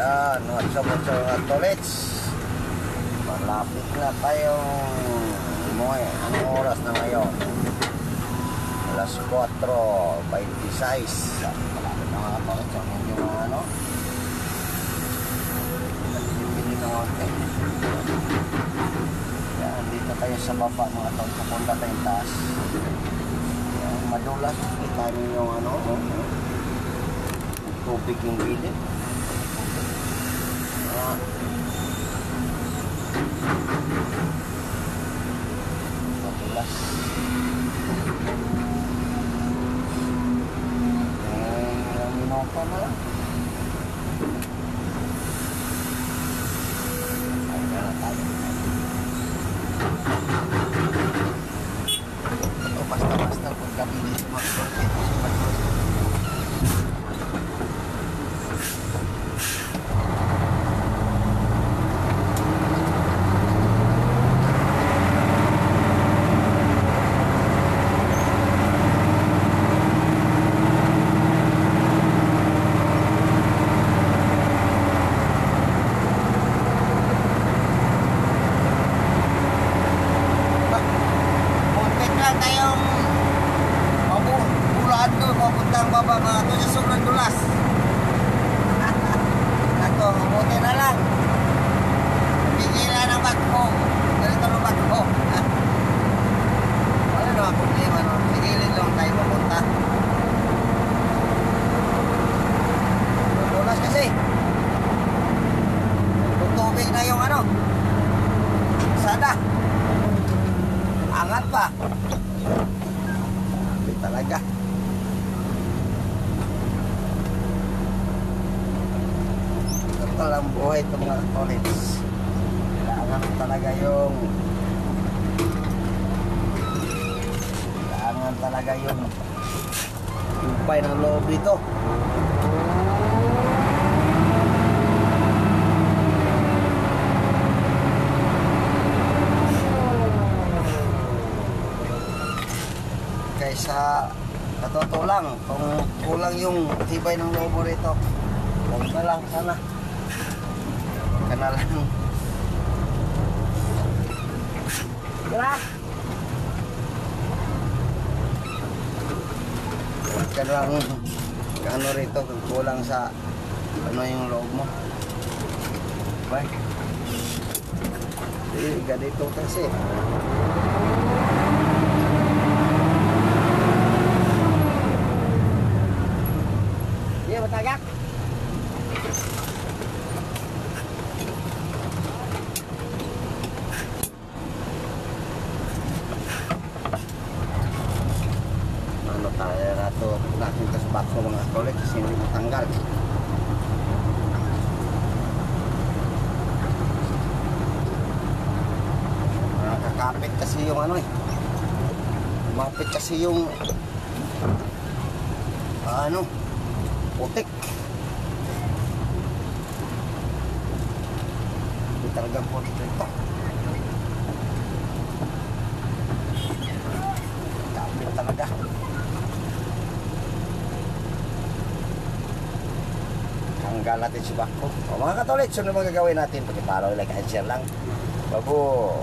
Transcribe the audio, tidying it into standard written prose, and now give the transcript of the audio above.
Yan, what's up mga tolits. Malapit na tayong umuwi. Anong oras na ngayon? Alas 4:26. Malapit na mga tolits. Ang yung mga ano. Pili na konti. Yan, dito tayo sa baba mga tolits. Pupunta tayong taas. Yan, madulas. Kita nyo yung ano. Tubig yung gilid. Madulas. Ilang minuto na lang. Ayun na tayo. Ito basta-basta pag gabi dito mag-sorted. Angat pa. Sabi talaga. Ito lang buhay itong mga tolits. Kailangan talaga yung tubay ng loob dito. Sa totoo lang, kung kulang yung tibay ng loob mo rito, huwag na lang sana. Huwag ka na lang. Huwag ka lang ano rito, kung kulang sa ano yung loob mo. Bye. Ganito kasi. Matagak. Ano tayo na ito natin sa bakso mga kolik kasi hindi matanggal. Nakakapit kasi yung ano eh. Mapit kasi yung ano putik. Hindi talagang putik ito. Kapit talaga. Hanggang natin si Bako. O mga katolit, sunod mga gagawin natin. Pag-follow, like and share lang. Babo.